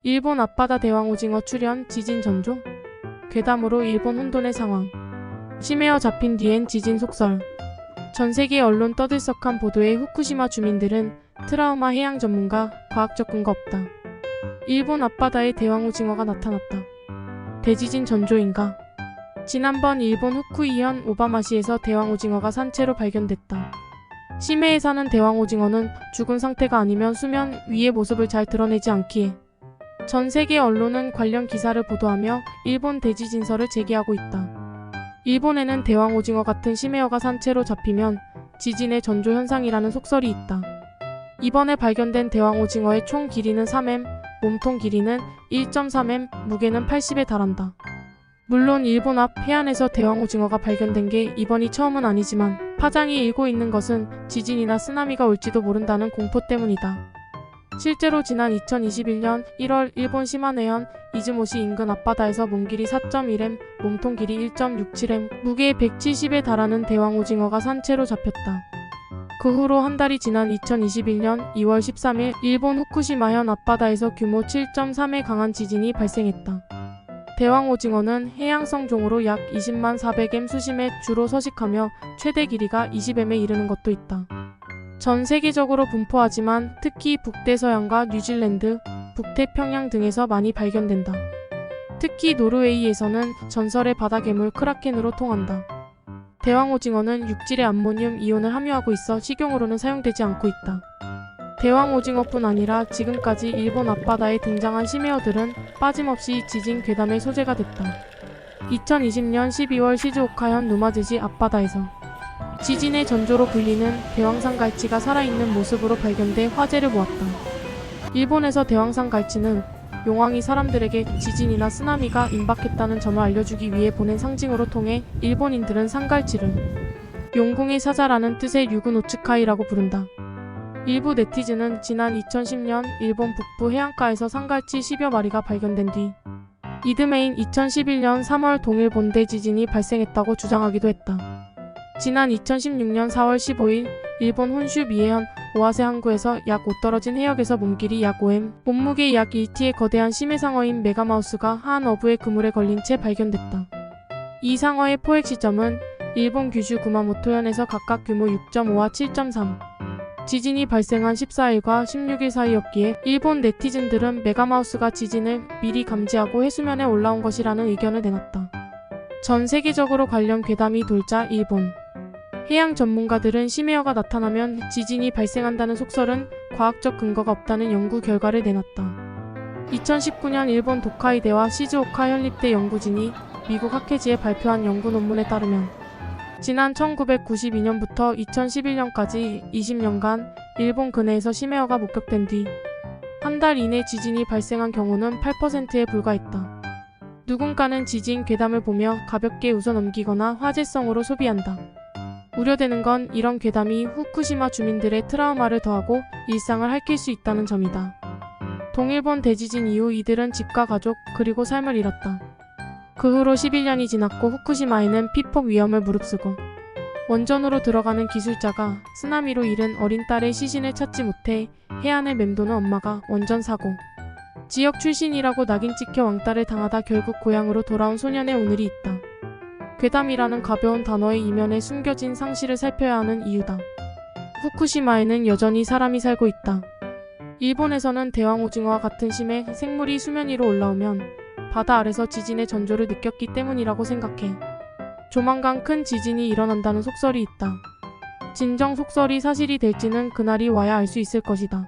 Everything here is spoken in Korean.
일본 앞바다 대왕오징어 출현, 지진 전조? 괴담으로 일본 혼돈의 상황. 심해어 잡힌 뒤엔 지진 속설. 전세계 언론 떠들썩한 보도에 후쿠시마 주민들은 트라우마 해양 전문가, 과학적 근거 없다. 일본 앞바다에 대왕오징어가 나타났다. 대지진 전조인가? 지난번 일본 후쿠이현 오바마시에서 대왕오징어가 산채로 발견됐다. 심해에 사는 대왕오징어는 죽은 상태가 아니면 수면 위의 모습을 잘 드러내지 않기에 전 세계 언론은 관련 기사를 보도하며 일본 대지진설을 제기하고 있다. 일본에는 대왕오징어 같은 심해어가 산채로 잡히면 지진의 전조 현상이라는 속설이 있다. 이번에 발견된 대왕오징어의 총 길이는 3m, 몸통 길이는 1.3m, 무게는 80에 달한다. 물론 일본 앞 해안에서 대왕오징어가 발견된 게 이번이 처음은 아니지만 파장이 일고 있는 것은 지진이나 쓰나미가 올지도 모른다는 공포 때문이다. 실제로 지난 2021년 1월 일본 시마네현 이즈모시 인근 앞바다에서 몸길이 4.1m, 몸통 길이 1.67m, 무게 170에 달하는 대왕오징어가 산채로 잡혔다. 그 후로 한 달이 지난 2021년 2월 13일 일본 후쿠시마현 앞바다에서 규모 7.3의 강한 지진이 발생했다. 대왕오징어는 해양성 종으로 약 20만 400m 수심에 주로 서식하며 최대 길이가 20m에 이르는 것도 있다. 전 세계적으로 분포하지만 특히 북대서양과 뉴질랜드, 북태평양 등에서 많이 발견된다. 특히 노르웨이에서는 전설의 바다 괴물 크라켄으로 통한다. 대왕오징어는 육질에 암모늄 이온을 함유하고 있어 식용으로는 사용되지 않고 있다. 대왕오징어뿐 아니라 지금까지 일본 앞바다에 등장한 심해어들은 빠짐없이 지진 괴담의 소재가 됐다. 2020년 12월 시즈오카현 누마즈시 앞바다에서 지진의 전조로 불리는 대왕산갈치가 살아있는 모습으로 발견돼 화제를 모았다. 일본에서 대왕산갈치는 용왕이 사람들에게 지진이나 쓰나미가 임박했다는 점을 알려주기 위해 보낸 상징으로 통해 일본인들은 산갈치를 용궁의 사자라는 뜻의 유구노츠카이라고 부른다. 일부 네티즌은 지난 2010년 일본 북부 해안가에서 산갈치 10여 마리가 발견된 뒤 이듬해인 2011년 3월 동일 본대 지진이 발생했다고 주장하기도 했다. 지난 2016년 4월 15일 일본 혼슈 미해현 오아세 항구에서 약 5 떨어진 해역에서 몸길이 약 5m, 몸무게 약 1t의 거대한 심해상어인 메가마우스가 한 어부의 그물에 걸린 채 발견됐다. 이 상어의 포획 시점은 일본 규슈 구마모토현에서 각각 규모 6.5와 7.3. 지진이 발생한 14일과 16일 사이였기에 일본 네티즌들은 메가마우스가 지진을 미리 감지하고 해수면에 올라온 것이라는 의견을 내놨다. 전 세계적으로 관련 괴담이 돌자 일본 해양 전문가들은 심해어가 나타나면 지진이 발생한다는 속설은 과학적 근거가 없다는 연구 결과를 내놨다. 2019년 일본 도카이대와 시즈오카 현립대 연구진이 미국 학회지에 발표한 연구 논문에 따르면 지난 1992년부터 2011년까지 20년간 일본 근해에서 심해어가 목격된 뒤 한 달 이내 지진이 발생한 경우는 8%에 불과했다. 누군가는 지진 괴담을 보며 가볍게 웃어넘기거나 화제성으로 소비한다. 우려되는 건 이런 괴담이 후쿠시마 주민들의 트라우마를 더하고 일상을 핥힐 수 있다는 점이다. 동일본 대지진 이후 이들은 집과 가족 그리고 삶을 잃었다. 그 후로 11년이 지났고 후쿠시마에는 피폭 위험을 무릅쓰고 원전으로 들어가는 기술자가 쓰나미로 잃은 어린 딸의 시신을 찾지 못해 해안을 맴도는 엄마가 원전 사고 지역 출신이라고 낙인 찍혀 왕따를 당하다 결국 고향으로 돌아온 소년의 오늘이 있다. 괴담이라는 가벼운 단어의 이면에 숨겨진 상실을 살펴야 하는 이유다. 후쿠시마에는 여전히 사람이 살고 있다. 일본에서는 대왕오징어와 같은 심해 생물이 수면 위로 올라오면 바다 아래서 지진의 전조를 느꼈기 때문이라고 생각해. 조만간 큰 지진이 일어난다는 속설이 있다. 진정 속설이 사실이 될지는 그날이 와야 알 수 있을 것이다.